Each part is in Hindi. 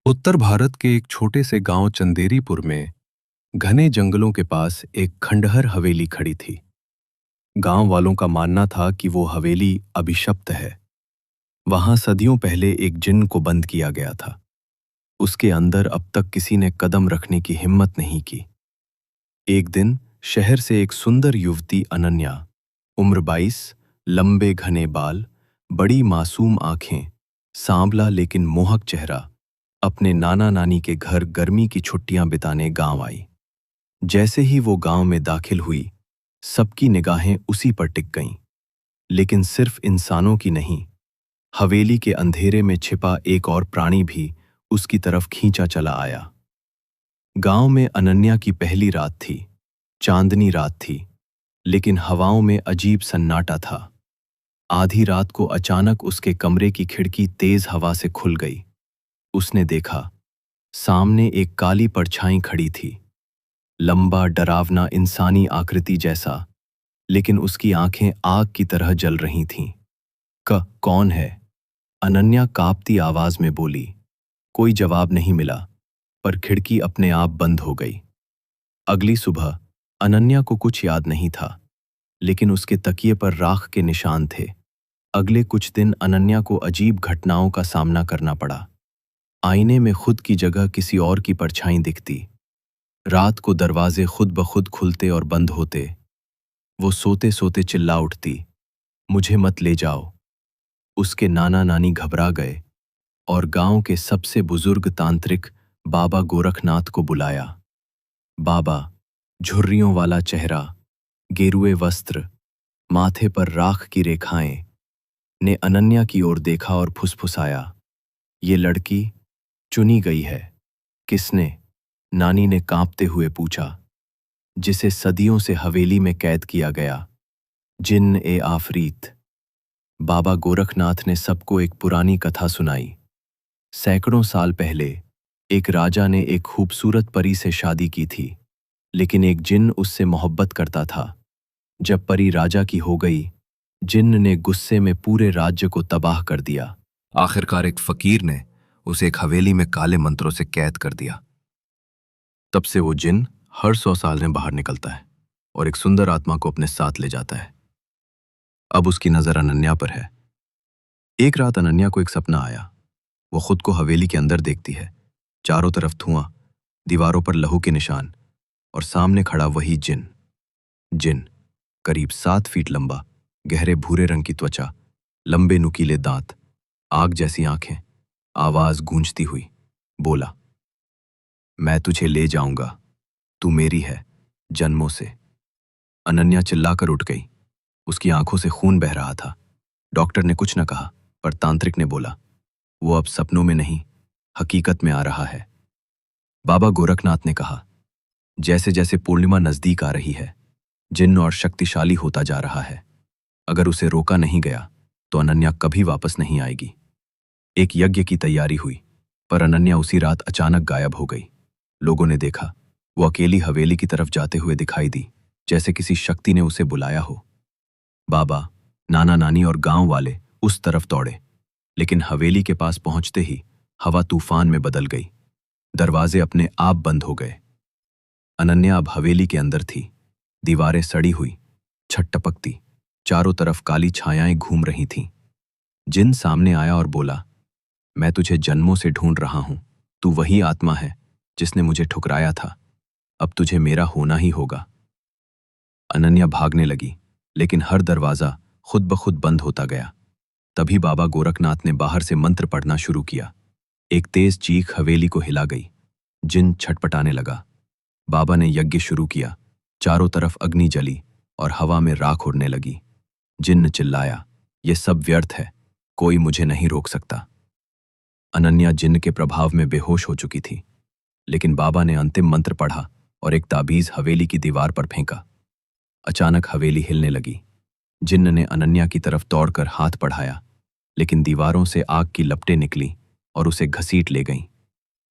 उत्तर भारत के एक छोटे से गांव चंदेरीपुर में घने जंगलों के पास एक खंडहर हवेली खड़ी थी। गांव वालों का मानना था कि वो हवेली अभिशप्त है। वहां सदियों पहले एक जिन्न को बंद किया गया था। उसके अंदर अब तक किसी ने कदम रखने की हिम्मत नहीं की। एक दिन शहर से एक सुंदर युवती अनन्या, उम्र 22, लंबे घने बाल, बड़ी मासूम आंखें, सांवला लेकिन मोहक चेहरा, अपने नाना नानी के घर गर्मी की छुट्टियां बिताने गांव आई। जैसे ही वो गांव में दाखिल हुई, सबकी निगाहें उसी पर टिक गईं। लेकिन सिर्फ इंसानों की नहीं, हवेली के अंधेरे में छिपा एक और प्राणी भी उसकी तरफ खींचा चला आया। गांव में अनन्या की पहली रात थी। चांदनी रात थी, लेकिन हवाओं में अजीब सन्नाटा था। आधी रात को अचानक उसके कमरे की खिड़की तेज हवा से खुल गई। उसने देखा, सामने एक काली परछाई खड़ी थी। लंबा, डरावना, इंसानी आकृति जैसा, लेकिन उसकी आंखें आग की तरह जल रही थीं। कौन है?" अनन्या कांपती आवाज में बोली। कोई जवाब नहीं मिला, पर खिड़की अपने आप बंद हो गई। अगली सुबह अनन्या को कुछ याद नहीं था, लेकिन उसके तकिए पर राख के निशान थे। अगले कुछ दिन अनन्या को अजीब घटनाओं का सामना करना पड़ा। आईने में खुद की जगह किसी और की परछाई दिखती। रात को दरवाजे खुद ब खुद खुलते और बंद होते। वो सोते सोते चिल्ला उठती, "मुझे मत ले जाओ।" उसके नाना नानी घबरा गए और गांव के सबसे बुजुर्ग तांत्रिक बाबा गोरखनाथ को बुलाया। बाबा, झुर्रियों वाला चेहरा, गेरुए वस्त्र, माथे पर राख की रेखाएं, ने अनन्या की ओर देखा और फुसफुसाया, "ये लड़की चुनी गई है।" "किसने?" नानी ने कांपते हुए पूछा। "जिसे सदियों से हवेली में कैद किया गया, जिन्न ए आफरीत।" बाबा गोरखनाथ ने सबको एक पुरानी कथा सुनाई। सैकड़ों साल पहले एक राजा ने एक खूबसूरत परी से शादी की थी, लेकिन एक जिन्न उससे मोहब्बत करता था। जब परी राजा की हो गई, जिन्न ने गुस्से में पूरे राज्य को तबाह कर दिया। आखिरकार एक फकीर ने उसे एक हवेली में काले मंत्रों से कैद कर दिया। तब से वो जिन्न हर 100 साल में बाहर निकलता है और एक सुंदर आत्मा को अपने साथ ले जाता है। अब उसकी नजर अनन्या पर है। एक रात अनन्या को एक सपना आया। वो खुद को हवेली के अंदर देखती है। चारों तरफ धुआं, दीवारों पर लहू के निशान, और सामने खड़ा वही जिन्न, करीब 7 फीट लंबा, गहरे भूरे रंग की त्वचा, लंबे नुकीले दांत, आग जैसी आंखें। आवाज गूंजती हुई बोला, "मैं तुझे ले जाऊंगा, तू मेरी है जन्मों से।" अनन्या चिल्लाकर उठ गई। उसकी आंखों से खून बह रहा था। डॉक्टर ने कुछ न कहा, पर तांत्रिक ने बोला, "वो अब सपनों में नहीं, हकीकत में आ रहा है।" बाबा गोरखनाथ ने कहा, "जैसे जैसे पूर्णिमा नजदीक आ रही है, जिन्न और शक्तिशाली होता जा रहा है। अगर उसे रोका नहीं गया तो अनन्या कभी वापस नहीं आएगी।" एक यज्ञ की तैयारी हुई, पर अनन्या उसी रात अचानक गायब हो गई। लोगों ने देखा, वो अकेली हवेली की तरफ जाते हुए दिखाई दी, जैसे किसी शक्ति ने उसे बुलाया हो। बाबा, नाना नानी और गांव वाले उस तरफ दौड़े, लेकिन हवेली के पास पहुंचते ही हवा तूफान में बदल गई। दरवाजे अपने आप बंद हो गए। अनन्या अब हवेली के अंदर थी। दीवारें सड़ी हुई, छत टपकती, चारों तरफ काली छायाएं घूम रही थीं। जिन्न सामने आया और बोला, "मैं तुझे जन्मों से ढूंढ रहा हूं। तू वही आत्मा है जिसने मुझे ठुकराया था। अब तुझे मेरा होना ही होगा।" अनन्या भागने लगी, लेकिन हर दरवाजा खुद ब खुद बंद होता गया। तभी बाबा गोरखनाथ ने बाहर से मंत्र पढ़ना शुरू किया। एक तेज चीख हवेली को हिला गई। जिन्न छटपटाने लगा। बाबा ने यज्ञ शुरू किया। चारों तरफ अग्नि जली और हवा में राख उड़ने लगी। जिन्न चिल्लाया, "ये सब व्यर्थ है, कोई मुझे नहीं रोक सकता।" अनन्या जिन्न के प्रभाव में बेहोश हो चुकी थी, लेकिन बाबा ने अंतिम मंत्र पढ़ा और एक ताबीज हवेली की दीवार पर फेंका। अचानक हवेली हिलने लगी। जिन्न ने अनन्या की तरफ दौड़कर हाथ बढ़ाया, लेकिन दीवारों से आग की लपटें निकली और उसे घसीट ले गईं।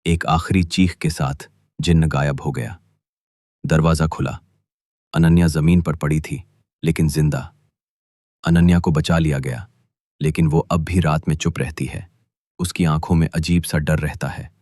एक आखिरी चीख के साथ जिन्न गायब हो गया। दरवाजा खुला। अनन्या जमीन पर पड़ी थी, लेकिन जिंदा। अनन्या को बचा लिया गया, लेकिन वो अब भी रात में चुप रहती है। उसकी आंखों में अजीब सा डर रहता है।